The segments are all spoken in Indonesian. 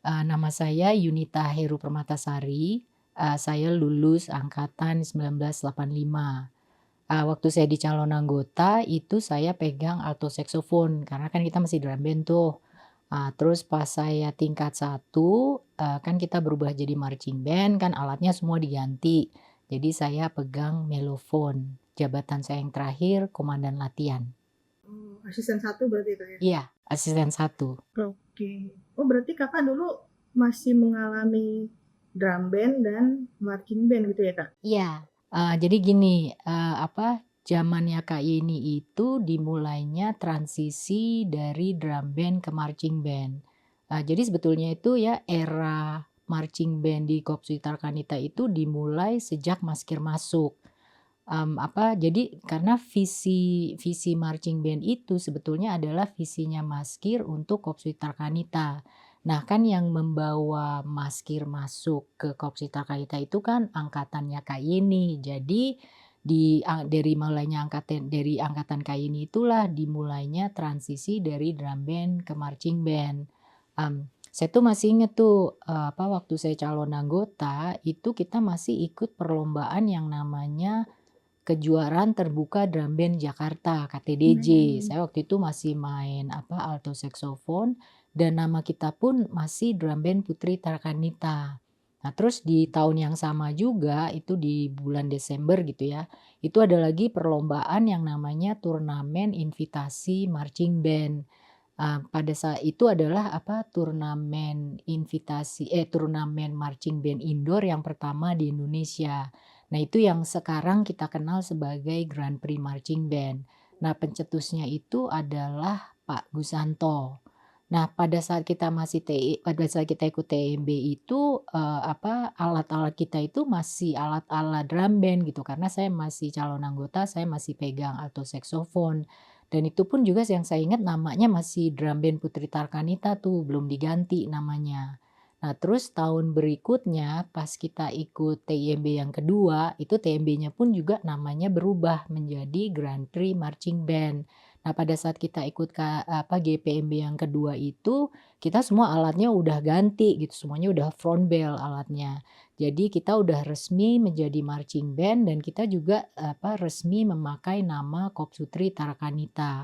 Nama saya Yunita Heru Permatasari, saya lulus angkatan 1985. Waktu saya di calon anggota itu saya pegang alto saxophone karena kan kita masih drum band tuh. Terus pas saya tingkat 1, kan kita berubah jadi marching band kan alatnya semua diganti. Jadi saya pegang mellophone, jabatan saya yang terakhir komandan latihan. Oh, asisten satu berarti Kak ya? Iya, asisten satu. Oke. Oh berarti Kakak dulu masih mengalami drum band dan marching band gitu ya Kak? Iya, jadi gini, zamannya Kak Yeni itu dimulainya transisi dari drum band ke marching band. Jadi sebetulnya itu ya era marching band di Kopsuita Arkanita itu dimulai sejak Maskir masuk. Jadi karena visi visi marching band itu sebetulnya adalah visinya Maskir untuk Kopsuita Arkanita. Nah kan yang membawa Maskir masuk ke Kopsuita Arkanita itu kan angkatannya Kak Yeni. Jadi dari mulainya dari angkatan Kak Yeni itulah dimulainya transisi dari drum band ke marching band. Saya tuh masih inget tuh, waktu saya calon anggota itu kita masih ikut perlombaan yang namanya Kejuaraan Terbuka Drum Band Jakarta, KTDJ. Hmm. Saya waktu itu masih main alto saxophone dan nama kita pun masih Drum Band Putri Tarakanita. Nah, terus di tahun yang sama juga, itu di bulan Desember gitu ya, itu ada lagi perlombaan yang namanya Turnamen Invitasi Marching Band. Pada saat itu adalah turnamen marching band indoor yang pertama di Indonesia. Nah, itu yang sekarang kita kenal sebagai Grand Prix Marching Band. Nah, pencetusnya itu adalah Pak Gusanto. Nah, pada saat kita ikut TMB itu, alat-alat kita itu masih alat-alat drum band gitu, karena saya masih calon anggota, saya masih pegang alto saxophone. Dan itu pun juga yang saya ingat namanya masih Drum Band Putri Tarkanita tuh, belum diganti namanya. Nah, terus tahun berikutnya pas kita ikut TIMB yang kedua, itu TIMB-nya pun juga namanya berubah menjadi Grand Prix Marching Band. Nah, pada saat kita ikut GPMB yang kedua itu, kita semua alatnya udah ganti gitu, semuanya udah front bell alatnya. Jadi kita udah resmi menjadi marching band dan kita juga resmi memakai nama Kopsutri Tarakanita.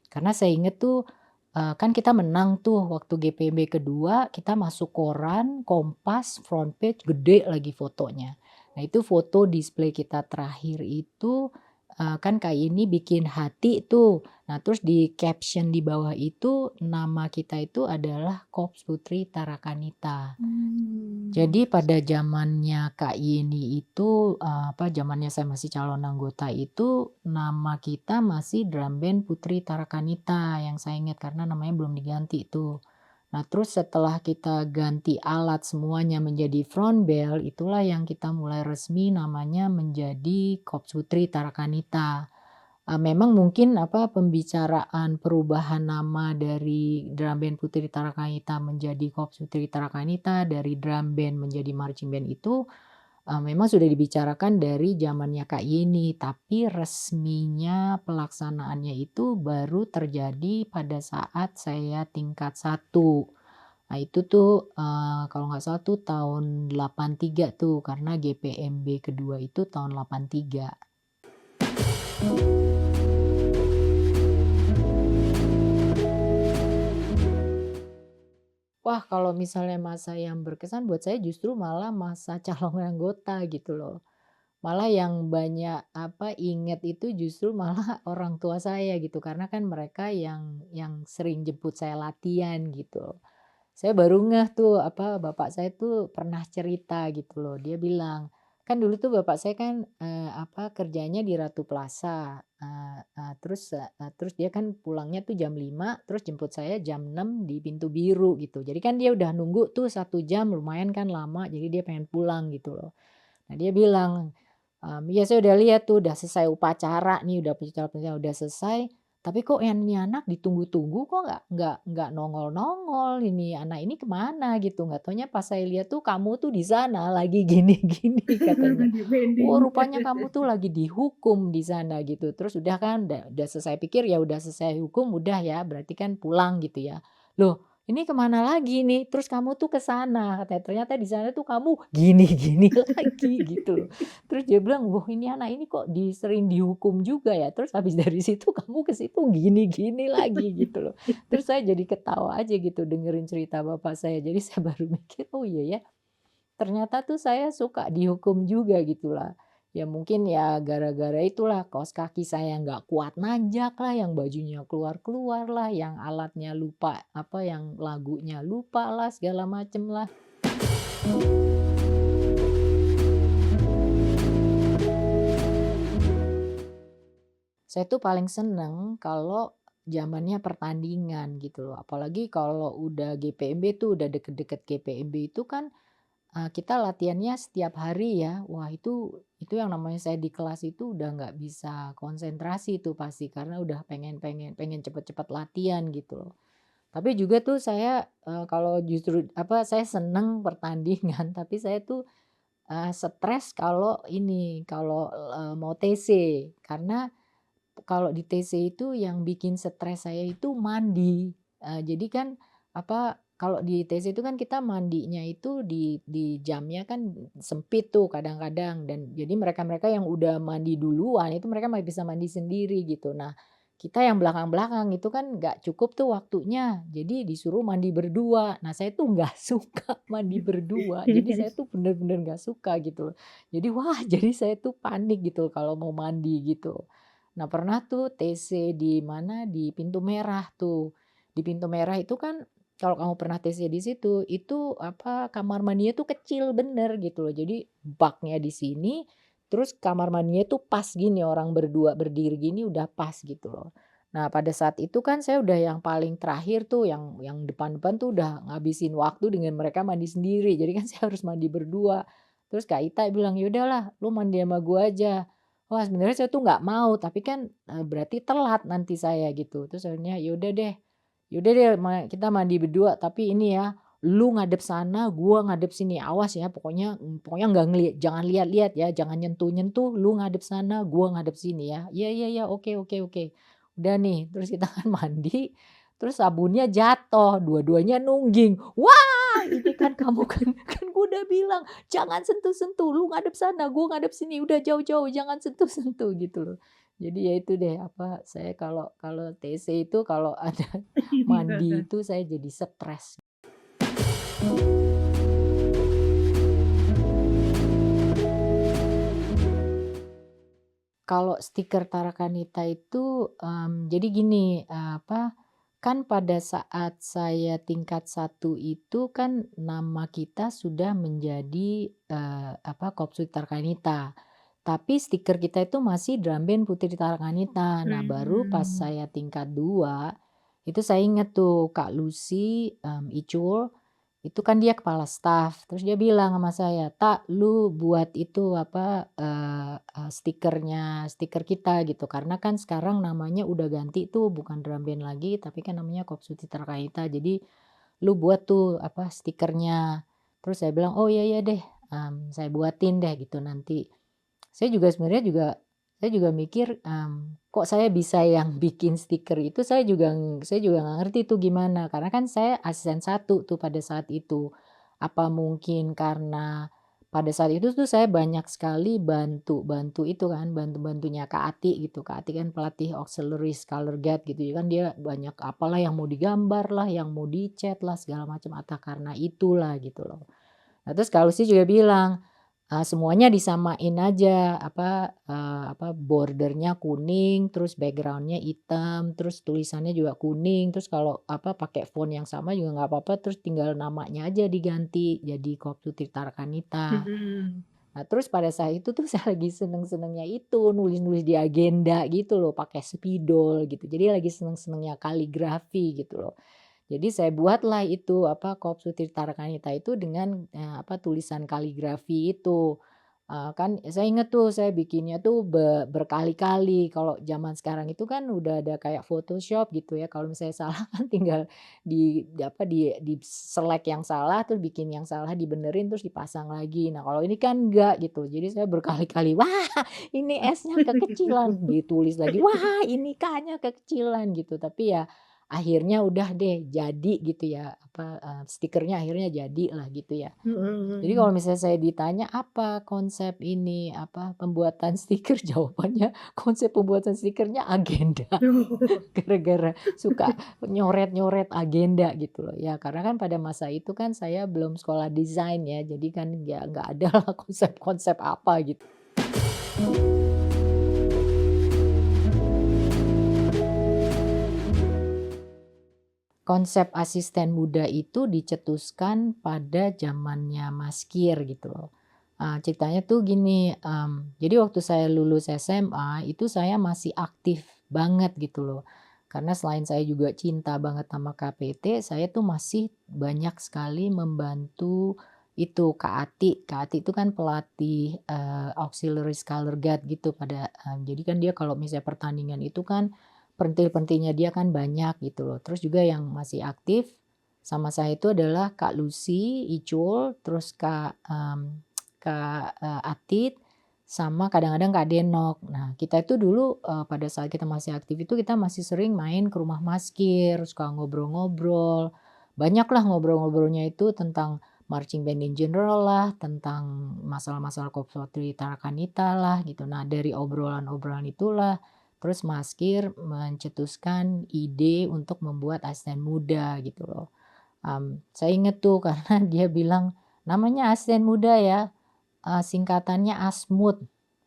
Karena saya inget tuh, kan kita menang tuh waktu GPMB kedua, kita masuk koran, Kompas, front page, gede lagi fotonya. Nah itu foto display kita terakhir itu, kan Kak ini bikin hati tuh. Nah terus di caption di bawah itu, nama kita itu adalah Kops Putri Tarakanita. Hmm. Jadi pada zamannya Kak Yeni itu, zamannya saya masih calon anggota itu, nama kita masih Drum Band Putri Tarakanita yang saya ingat karena namanya belum diganti tuh. Nah terus setelah kita ganti alat semuanya menjadi front bell, itulah yang kita mulai resmi namanya menjadi Korps Putri Tarakanita. Memang mungkin pembicaraan perubahan nama dari Drum Band Putri Tarakanita menjadi Korps Putri Tarakanita, dari drum band menjadi marching band itu, memang sudah dibicarakan dari zamannya Kak Yeni, tapi resminya pelaksanaannya itu baru terjadi pada saat saya tingkat 1. Nah itu tuh, kalau nggak salah tuh tahun 83 tuh, karena GPMB kedua itu tahun 83. Wah, kalau misalnya masa yang berkesan buat saya justru malah masa calon anggota gitu loh. Malah yang banyak inget itu justru malah orang tua saya gitu, karena kan mereka yang sering jemput saya latihan gitu. Saya baru ngeh tuh, bapak saya tuh pernah cerita gitu loh. Dia bilang, kan dulu tuh bapak saya kan, kerjanya di Ratu Plaza, terus dia kan pulangnya tuh jam 5, terus jemput saya jam 6 di Pintu Biru gitu. Jadi kan dia udah nunggu tuh 1 jam, lumayan kan lama, jadi dia pengen pulang gitu loh. Nah dia bilang, "Iya saya udah lihat tuh udah selesai upacara nih, udah selesai, tapi kok yang ini anak ditunggu-tunggu kok nggak nongol-nongol, ini anak ini kemana gitu, nggak taunya pas saya lihat tuh kamu tuh di sana lagi gini gini," katanya. Lagi bending. "Oh rupanya kamu tuh lagi dihukum di sana," gitu. Terus udah kan, udah selesai pikir ya udah selesai hukum, udah ya berarti kan pulang gitu ya. Loh "Ini kemana lagi nih? Terus kamu tuh ke sana," katanya, "ternyata di sana tuh kamu gini-gini lagi," gitu loh. Terus dia bilang, "Wah ini anak ini kok sering dihukum juga ya? Terus habis dari situ kamu ke situ gini-gini lagi," gitu loh. Terus saya jadi ketawa aja gitu dengerin cerita bapak saya. Jadi saya baru mikir, "Oh iya ya, ternyata tuh saya suka dihukum juga gitu lah." Ya mungkin ya gara-gara itulah kaos kaki saya nggak kuat nanjak lah, yang bajunya keluar-keluar lah, yang alatnya lupa, apa, yang lagunya lupa lah, segala macem lah. Saya tuh paling seneng kalau zamannya pertandingan gitu loh, apalagi kalau udah GPMB tuh, udah deket-deket GPMB itu kan kita latihannya setiap hari ya. Wah itu yang namanya saya di kelas itu udah nggak bisa konsentrasi tuh pasti, karena udah pengen cepet-cepet latihan gitu loh. Tapi juga tuh saya, kalau justru apa, saya seneng pertandingan, tapi saya tuh, stres kalau ini, kalau, mau TC. Karena kalau di TC itu yang bikin stres saya itu mandi. Jadi kan, apa, kalau di TC itu kan kita mandinya itu di jamnya kan sempit tuh kadang-kadang, dan jadi mereka-mereka yang udah mandi duluan itu mereka bisa mandi sendiri gitu. Nah, kita yang belakang-belakang itu kan nggak cukup tuh waktunya, jadi disuruh mandi berdua. Nah, saya tuh nggak suka mandi berdua, jadi saya tuh bener-bener nggak suka gitu loh. Jadi wah, jadi saya tuh panik gitu kalau mau mandi gitu. Nah, pernah tuh TC di mana, di Pintu Merah tuh. Di Pintu Merah itu kan kalau kamu pernah TC di situ, itu apa, kamar mandinya tuh kecil bener gitu loh. Jadi baknya di sini, terus kamar mandinya tuh pas gini, orang berdua berdiri gini udah pas gitu loh. Nah, pada saat itu kan saya udah yang paling terakhir tuh, yang depan-depan tuh udah ngabisin waktu dengan mereka mandi sendiri. Jadi kan saya harus mandi berdua. Terus Kak Ita bilang, "Ya udahlah, lu mandi sama gua aja." Wah, sebenarnya saya tuh nggak mau, tapi kan, berarti telat nanti saya gitu. Terus akhirnya, ya udah deh kita mandi berdua, tapi ini ya, lu ngadep sana, gua ngadep sini, awas ya pokoknya pokoknya nggak jangan lihat-lihat ya, jangan nyentuh-nyentuh, lu ngadep sana, gua ngadep sini ya. Iya iya iya, oke oke oke. Udah nih, terus kita kan mandi, terus sabunnya jatuh, dua-duanya nungging. "Wah, ini kan kamu kan kan gua udah bilang jangan sentuh-sentuh, lu ngadep sana, gua ngadep sini, udah jauh-jauh, jangan sentuh-sentuh," gitu loh. Jadi ya itu deh, apa, saya kalau kalau TC itu kalau ada mandi Iya. itu saya jadi stres. Kalau stiker Tarakanita itu, jadi gini, apa, kan pada saat saya tingkat satu itu kan nama kita sudah menjadi, apa, Kopsut Tarakanita. Tapi stiker kita itu masih Drum Band Putri Tarakanita. Nah, baru pas Mmm. saya tingkat 2 itu saya inget tuh Kak Lucy, Icul, itu kan dia kepala staf, terus dia bilang sama saya, "Tak, lu buat itu apa, stiker kita," gitu. Karena kan sekarang namanya udah ganti tuh, bukan Drum Band lagi, tapi kan namanya Kopsut Tarakanita. Jadi, "Lu buat tuh apa, stikernya." Terus saya bilang, "Oh, iya iya deh, saya buatin deh," gitu nanti. Saya juga sebenarnya saya juga mikir, kok saya bisa yang bikin stiker itu saya juga nggak ngerti tuh gimana, karena kan saya asisten satu tuh pada saat itu. Apa mungkin karena pada saat itu tuh saya banyak sekali bantu-bantu itu kan, bantu-bantunya Kak Ati gitu. Kak Ati kan pelatih auxiliaries color guard gitu ya kan, dia banyak apalah yang mau digambar lah, yang mau dicat lah, segala macam, atau karena itulah gitu loh. Nah, terus Kak Lucy juga bilang, semuanya disamain aja, apa, bordernya kuning, terus background-nya hitam, terus tulisannya juga kuning, terus kalau, apa, pakai font yang sama juga nggak apa-apa, terus tinggal namanya aja diganti jadi Kopsu Tirta Arkanita. Mhm. Nah, terus pada saat itu tuh saya lagi seneng-senengnya itu, nulis-nulis di agenda gitu loh, pakai spidol gitu. Jadi lagi seneng-senengnya kaligrafi gitu loh. Jadi saya buatlah itu, apa, Kopsutir Tarakanita itu dengan, apa, tulisan kaligrafi itu. Kan saya inget tuh saya bikinnya tuh berkali-kali, kalau zaman sekarang itu kan udah ada kayak Photoshop gitu ya, kalau misalnya salah kan tinggal apa, di-select yang salah, terus bikin yang salah dibenerin, terus dipasang lagi. Nah, kalau ini kan enggak gitu, jadi saya berkali-kali, "Wah, ini S-nya kekecilan," ditulis lagi, "Wah, ini K-nya kekecilan," gitu. Tapi ya akhirnya udah deh jadi gitu ya, stikernya akhirnya jadilah gitu ya. Mhm Jadi kalau mhm. misalnya saya ditanya, "Apa konsep ini, pembuatan stiker?" Jawabannya konsep pembuatan stikernya agenda. Gara-gara suka nyoret-nyoret agenda gitu loh. Ya karena kan pada masa itu kan saya belum sekolah desain ya, jadi kan ya nggak ada lah konsep-konsep apa gitu. Konsep asisten muda itu dicetuskan pada zamannya Mas Kir gitu loh. Ceritanya tuh gini, jadi waktu saya lulus SMA itu saya masih aktif banget gitu loh. Karena selain saya juga cinta banget sama KPT, saya tuh masih banyak sekali membantu itu Kak Ati. Kak Ati itu kan pelatih, auxiliary color guard gitu jadi kan dia kalau misalnya pertandingan itu kan pentil-pentilnya dia kan banyak gitu loh. Terus juga yang masih aktif sama saya itu adalah Kak Lucy, Icul, terus Kak Atit, sama kadang-kadang Kak Denok. Nah, kita itu dulu, pada saat kita masih aktif itu kita masih sering main ke rumah Mas Kir, suka ngobrol-ngobrol. Banyaklah ngobrol-ngobrolnya itu tentang marching band in general lah, tentang masalah-masalah Kopsutri Tarakanita lah gitu. Nah, dari obrolan-obrolan itulah terus Mas Kir mencetuskan ide untuk membuat asisten muda gitu loh. Saya inget tuh karena dia bilang, "Namanya asisten muda ya, singkatannya ASMUT,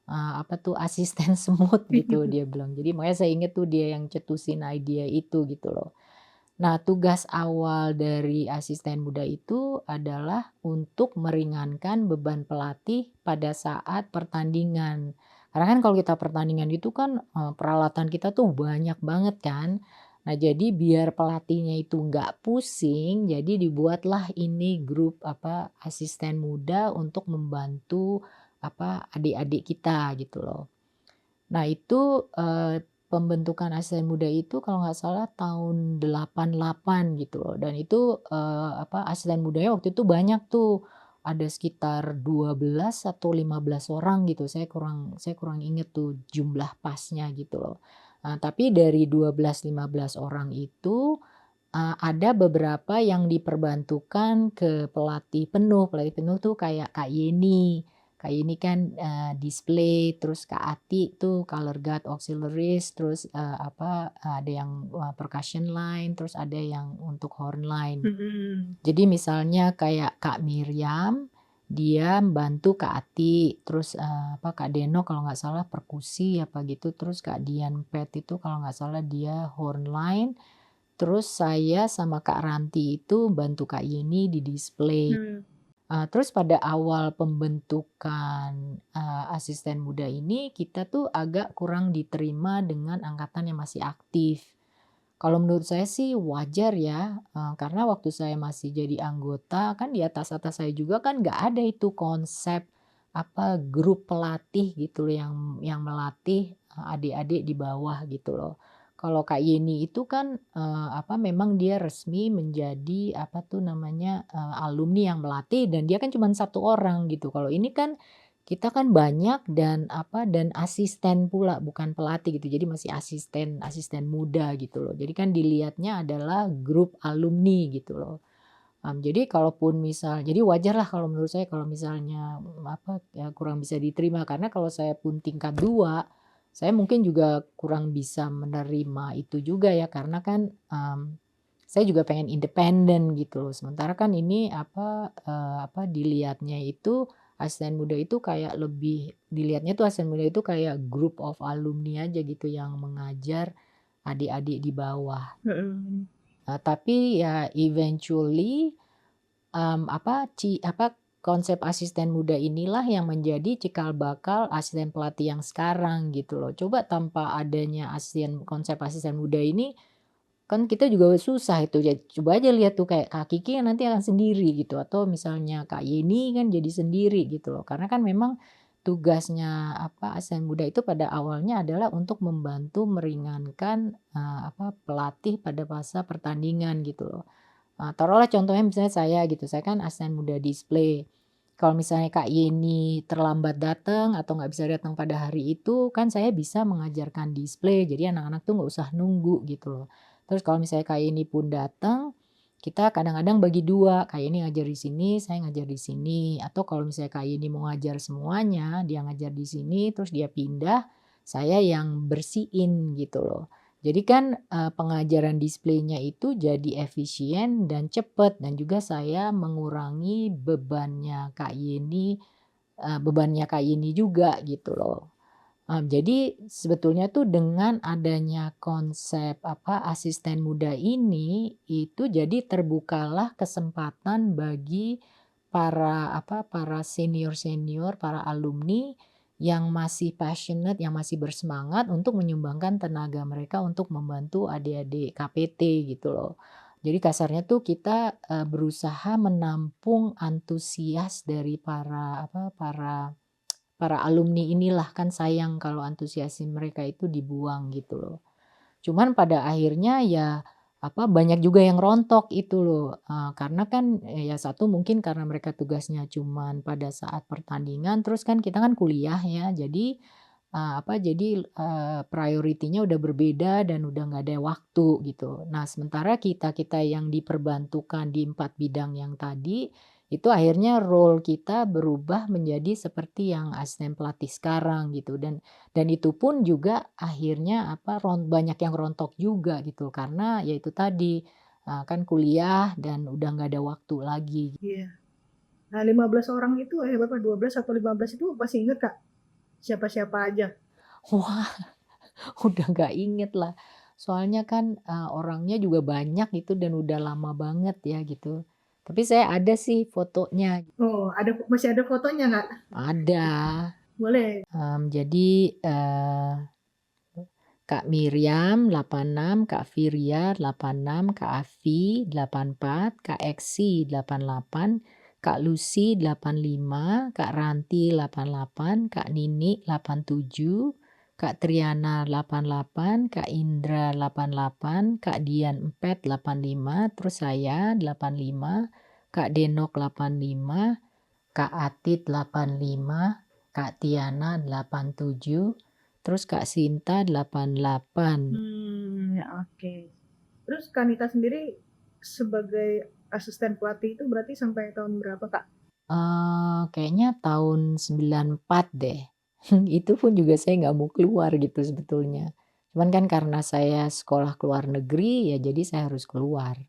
apa tuh, asisten semut," gitu dia bilang. Jadi makanya saya inget tuh dia yang cetusin ide itu gitu loh. Nah, tugas awal dari asisten muda itu adalah untuk meringankan beban pelatih pada saat pertandingan. Karena kan kalau kita pertandingan itu kan, peralatan kita tuh banyak banget kan. Nah, jadi biar pelatihnya itu nggak pusing, jadi dibuatlah ini grup asisten muda untuk membantu adik-adik kita gitu loh. Nah itu, pembentukan asisten muda itu kalau nggak salah tahun 88 gitu loh dan itu, asisten mudanya waktu itu banyak tuh, ada sekitar 12 atau 15 orang gitu, saya kurang inget tuh jumlah pasnya gitu loh. Nah tapi dari 12, 15 orang itu, ada beberapa yang diperbantukan ke pelatih penuh tuh kayak Kak Yeni. Kak Yeni kan, display, terus Kak Ati tuh color guard auxiliaries, terus, ada yang, percussion line, terus ada yang untuk horn line. Mhm. Jadi misalnya kayak Kak Miriam, dia bantu Kak Ati, terus, Kak Deno kalau nggak salah perkusi apa gitu, terus Kak Dian Pet itu kalau nggak salah dia horn line, terus saya sama Kak Ranti itu bantu Kak Yeni di display. Mmm, Terus pada awal pembentukan, asisten muda ini, kita tuh agak kurang diterima dengan angkatan yang masih aktif. Kalau menurut saya sih wajar ya, karena waktu saya masih jadi anggota, kan di atas-atas saya juga kan nggak ada itu konsep, grup pelatih gitu loh yang melatih, adik-adik di bawah gitu loh. Kalau Kak Yeni itu kan, memang dia resmi menjadi, alumni yang melatih dan dia kan cuman satu orang gitu. Kalau ini kan, kita kan banyak dan asisten pula bukan pelatih gitu. Jadi masih asisten asisten muda gitu loh. Jadi kan dilihatnya adalah grup alumni gitu loh. Jadi jadi wajarlah kalau menurut saya kalau misalnya, kurang bisa diterima karena kalau saya pun tingkat 2 saya mungkin juga kurang bisa menerima itu juga ya karena kan, saya juga pengen independen gitu loh. Sementara kan ini dilihatnya itu asisten muda itu kayak lebih dilihatnya tuh asisten muda itu kayak group of alumni aja gitu yang mengajar adik-adik di bawah. mhm. Tapi ya eventually, konsep asisten muda inilah yang menjadi cikal bakal asisten pelatih yang sekarang gitu loh. Coba tanpa adanya konsep asisten muda ini, kan kita juga susah itu ya, coba aja lihat tuh kayak Kak Kiki kan nanti akan sendiri gitu atau misalnya Kak Yeni kan jadi sendiri gitu loh. Karena kan memang tugasnya asisten muda itu pada awalnya adalah untuk membantu meringankan, pelatih pada masa pertandingan gitu loh. Taruhlah contohnya misalnya saya gitu, saya kan asisten muda display. Kalau misalnya Kak Yeni terlambat datang atau nggak bisa datang pada hari itu, kan saya bisa mengajarkan display, jadi anak-anak tuh nggak usah nunggu gitu loh. Terus kalau misalnya Kak Yeni pun datang, kita kadang-kadang bagi 2, Kak Yeni ngajar di sini, saya ngajar di sini. Atau kalau misalnya Kak Yeni mau ngajar semuanya, dia ngajar di sini, terus dia pindah, saya yang bersihin gitu loh. Jadi kan, pengajaran displaynya itu jadi efisien dan cepet, dan juga saya mengurangi bebannya Kak Yeni juga gitu loh. Jadi sebetulnya tuh dengan adanya konsep asisten muda ini, itu jadi terbukalah kesempatan bagi para senior-senior, para alumni yang masih passionate, yang masih bersemangat untuk menyumbangkan tenaga mereka untuk membantu adik-adik KPT gitu loh. Jadi kasarnya tuh kita, berusaha menampung antusias dari para alumni inilah, kan sayang kalau antusiasi mereka itu dibuang gitu loh. Cuman pada akhirnya ya, banyak juga yang rontok itu loh, karena kan, ya satu mungkin karena mereka tugasnya cuman pada saat pertandingan, terus kan kita kan kuliah ya, jadi, prioritinya udah berbeda dan udah nggak ada waktu gitu. Nah, sementara kita-kita yang diperbantukan di 4 bidang yang tadi, itu akhirnya role kita berubah menjadi seperti yang asisten pelatih sekarang gitu, dan itu pun juga akhirnya banyak yang rontok juga gitu karena ya itu tadi, kan kuliah dan udah nggak ada waktu lagi. Iya. Nah, 15 orang itu berapa, 12 atau 15 itu masih inget, Kak? Siapa-siapa aja? Wah, udah nggak inget lah. Soalnya kan, orangnya juga banyak gitu dan udah lama banget ya gitu. Tapi saya ada sih fotonya, Oh, masih ada fotonya nggak? ada. Boleh. Jadi, Kak Miriam 86, Kak Firia 86, Kak Afi 84, Kak Eksi 88, Kak Lucy 85, Kak Ranti 88, Kak Nini 87, Kak Triana 88, Kak Indra 88, Kak Dian Empet 85, terus saya 85, Kak Denok 85, Kak Atit 85, Kak Tiana 87, terus Kak Sinta 88. Ya, oke. Terus Kanita sendiri sebagai asisten pelatih itu berarti sampai tahun berapa, Kak? Kayaknya tahun 94 deh. Itu pun juga saya nggak mau keluar gitu sebetulnya. Cuman kan karena saya sekolah ke luar negeri, ya jadi saya harus keluar.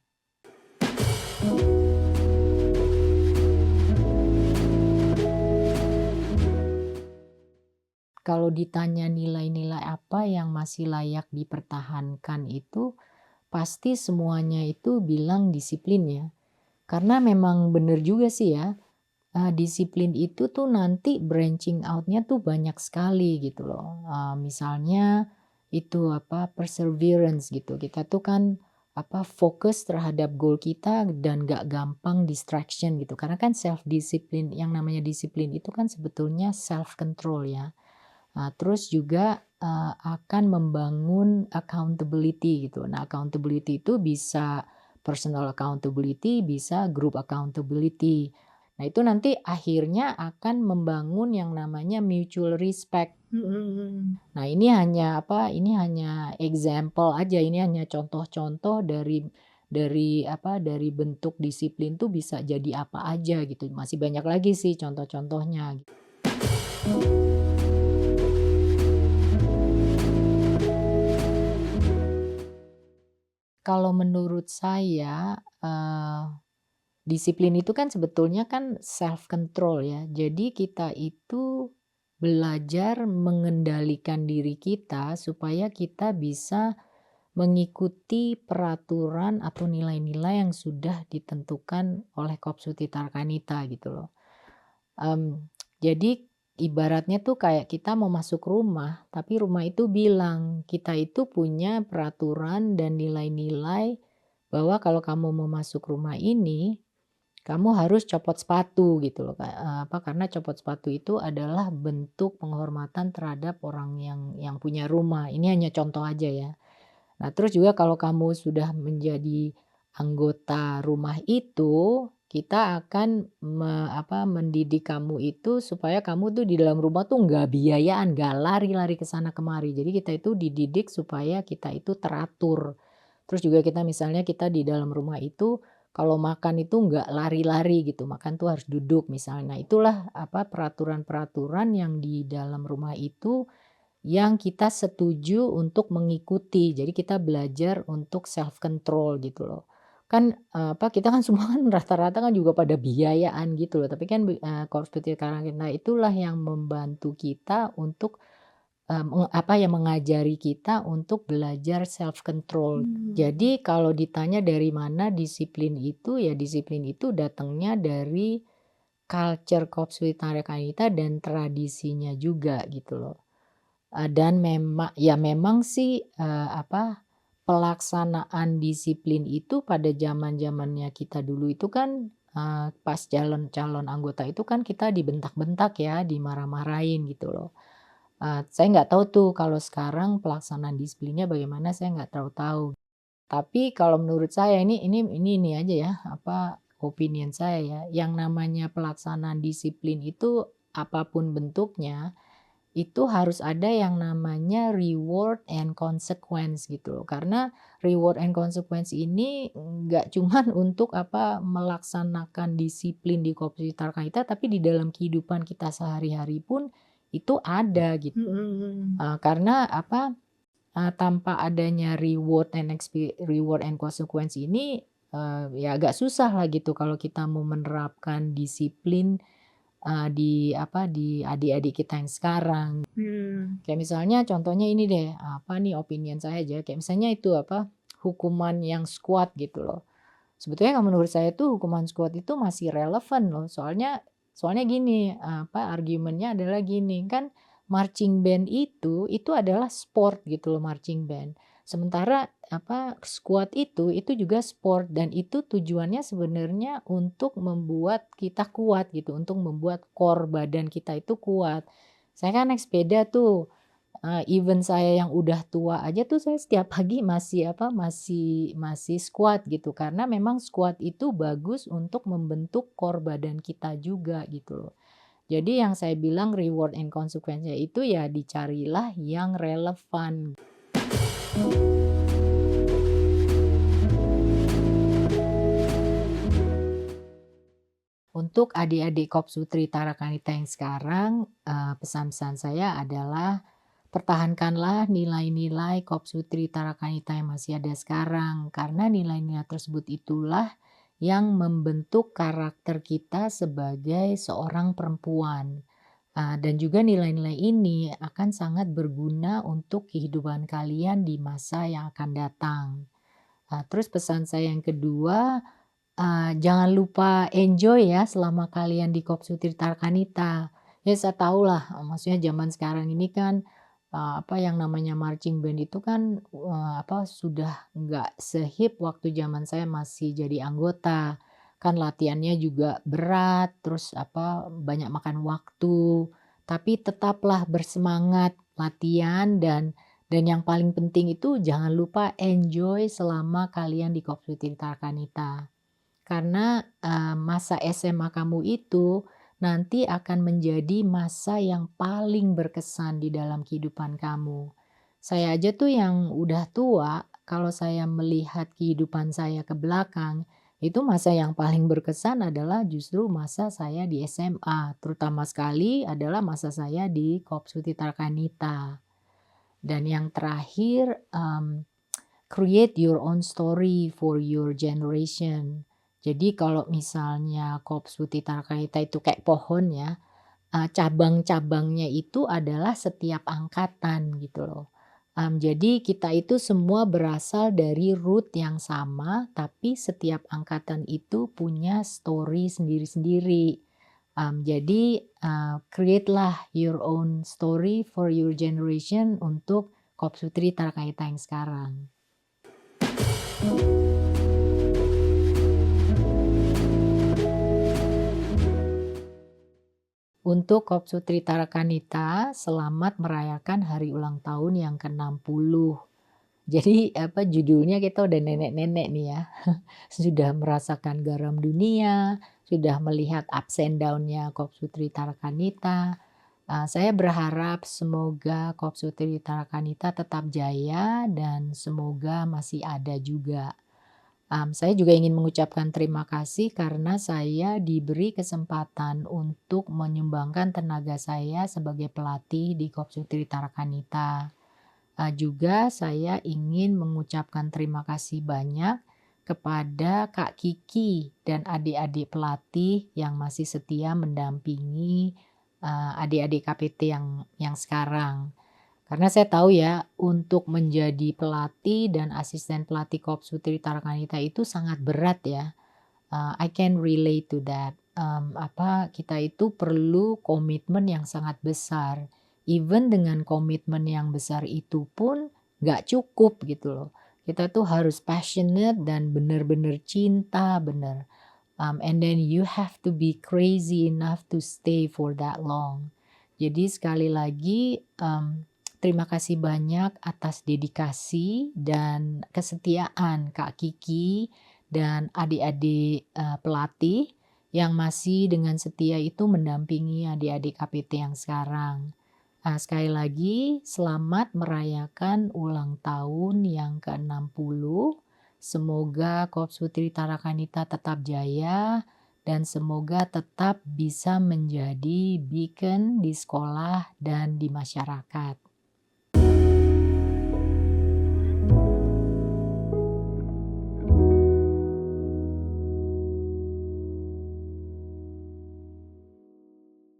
Kalau ditanya nilai-nilai apa yang masih layak dipertahankan itu, pasti semuanya itu bilang disiplin ya. Karena memang benar juga sih ya, disiplin itu tuh nanti branching out-nya tuh banyak sekali gitu loh. Misalnya itu perseverance gitu. Kita tuh kan fokus terhadap goal kita dan gak gampang distraction gitu. Karena kan self discipline, yang namanya disiplin itu kan sebetulnya self control ya. Terus juga, akan membangun accountability gitu. Nah, accountability itu bisa personal accountability, bisa group accountability. Nah, itu nanti akhirnya akan membangun yang namanya mutual respect. Mhm. Nah, ini hanya example aja, ini hanya contoh-contoh dari bentuk disiplin tuh bisa jadi apa aja gitu. Masih banyak lagi sih contoh-contohnya. Kalau menurut saya, disiplin itu kan sebetulnya kan self control ya. Jadi kita itu belajar mengendalikan diri kita supaya kita bisa mengikuti peraturan atau nilai-nilai yang sudah ditentukan oleh Kopsuti Tarkanita gitu loh. Jadi ibaratnya tuh kayak kita mau masuk rumah, tapi rumah itu bilang, kita itu punya peraturan dan nilai-nilai bahwa kalau kamu mau masuk rumah ini, kamu harus copot sepatu gitu loh, karena copot sepatu itu adalah bentuk penghormatan terhadap orang yang punya rumah. Ini hanya contoh aja ya. Nah, terus juga kalau kamu sudah menjadi anggota rumah itu, kita akan mendidik kamu itu supaya kamu tuh di dalam rumah tuh nggak biayaan, nggak lari-lari ke sana kemari. Jadi kita itu dididik supaya kita itu teratur. Terus juga kita misalnya kita di dalam rumah itu kalau makan itu nggak lari-lari gitu, makan tuh harus duduk misalnya. Nah, itulah apa, peraturan-peraturan yang di dalam rumah itu yang kita setuju untuk mengikuti. Jadi kita belajar untuk self control gitu loh. Kan, apa, kita kan semua kan rata-rata kan juga pada biayaan gitu loh, tapi kan Korps Putri Karantina itulah yang membantu kita untuk, apa ya, mengajari kita untuk belajar self control. Mmm. Jadi kalau ditanya dari mana disiplin itu, ya disiplin itu datangnya dari culture Korps Witara Kanita dan tradisinya juga gitu loh. Dan memang sih, apa, pelaksanaan disiplin itu pada zaman-zamannya kita dulu itu kan, pas calon-calon anggota itu kan kita dibentak-bentak ya, dimarah-marahin gitu loh. Saya nggak tahu tuh kalau sekarang pelaksanaan disiplinnya bagaimana, saya nggak terlalu tahu. Tapi kalau menurut saya ini aja ya, apa, opinion saya ya, yang namanya pelaksanaan disiplin itu apapun bentuknya itu harus ada yang namanya reward and consequence gitu loh. Karena reward and consequence ini nggak cuman untuk apa, melaksanakan disiplin di Kopsitar kita, tapi di dalam kehidupan kita sehari-hari pun itu ada gitu. Mhm mhm. Karena apa, tanpa adanya reward and consequence ini, ya agak susah lah gitu kalau kita mau menerapkan disiplin, di apa, di adik-adik kita yang sekarang. Mmm. Kayak misalnya contohnya ini deh, apa nih opinion saya aja, kayak misalnya itu apa, hukuman yang squat gitu loh. Sebetulnya kalau menurut saya tuh hukuman squat itu masih relevan loh, soalnya soalnya gini, apa, argumennya adalah gini, kan marching band itu adalah sport gitu loh marching band. Sementara apa, squat itu juga sport dan itu tujuannya sebenarnya untuk membuat kita kuat gitu, untuk membuat core badan kita itu kuat. Saya kan naik sepeda tuh, even saya yang udah tua aja tuh saya setiap pagi masih apa, masih squat gitu. Karena memang squat itu bagus untuk membentuk core badan kita juga gitu loh. Jadi yang saya bilang reward and consequence-nya itu ya dicarilah yang relevan. Untuk adik-adik Kopsutri Tarakanita yang sekarang, pesan-pesan saya adalah pertahankanlah nilai-nilai Kopsutri Tarakanita yang masih ada sekarang, karena nilai-nilai tersebut itulah yang membentuk karakter kita sebagai seorang perempuan. Dan juga nilai-nilai ini akan sangat berguna untuk kehidupan kalian di masa yang akan datang. Terus pesan saya yang kedua, jangan lupa enjoy ya selama kalian di Kopsutir Tarkanita. Ya saya tahulah, maksudnya zaman sekarang ini kan, apa yang namanya marching band itu kan, apa, sudah nggak sehip waktu zaman saya masih jadi anggota. Kan latihannya juga berat, terus apa, banyak makan waktu. Tapi tetaplah bersemangat latihan dan yang paling penting itu jangan lupa enjoy selama kalian di Kopsutir Tarkanita. Karena, masa SMA kamu itu nanti akan menjadi masa yang paling berkesan di dalam kehidupan kamu. Saya aja tuh yang udah tua, kalau saya melihat kehidupan saya ke belakang, itu masa yang paling berkesan adalah justru masa saya di SMA, terutama sekali adalah masa saya di Kopsuti Tarkanita. Dan yang terakhir, create your own story for your generation. Jadi kalau misalnya Korps Putih Tarkaita itu kayak pohon ya, cabang-cabangnya itu adalah setiap angkatan gitu loh. Jadi kita itu semua berasal dari root yang sama, tapi setiap angkatan itu punya story sendiri-sendiri. Jadi, create-lah your own story for your generation untuk Korps Putri Tarkaita yang sekarang. Untuk Kopsutri Tarakanita, selamat merayakan hari ulang tahun yang ke-60. Jadi apa judulnya kita udah nenek-nenek nih ya. Sudah merasakan garam dunia, sudah melihat ups and down-nya Kopsutri Tarakanita. Saya berharap semoga Korps Sutri Tarakanita tetap jaya dan semoga masih ada juga. Saya juga ingin mengucapkan terima kasih karena saya diberi kesempatan untuk menyumbangkan tenaga saya sebagai pelatih di Korps Sutri Tarakanita. Juga saya ingin mengucapkan terima kasih banyak kepada Kak Kiki dan adik-adik pelatih yang masih setia mendampingi, adik-adik KPT yang sekarang. Karena saya tahu ya, untuk menjadi pelatih dan asisten pelatih Korps Putri Tarakanita itu sangat berat ya, I can relate to that. Kita itu perlu komitmen yang sangat besar. Even dengan komitmen yang besar itu pun nggak cukup gitu loh. Kita tuh harus passionate dan benar-benar cinta, bener. And then you have to be crazy enough to stay for that long. Jadi sekali lagi, terima kasih banyak atas dedikasi dan kesetiaan Kak Kiki dan adik-adik, pelatih yang masih dengan setia itu mendampingi adik-adik KPT yang sekarang. Sekali lagi selamat merayakan ulang tahun yang ke-60. Semoga Korps Putri Tarakanita tetap jaya dan semoga tetap bisa menjadi beacon di sekolah dan di masyarakat.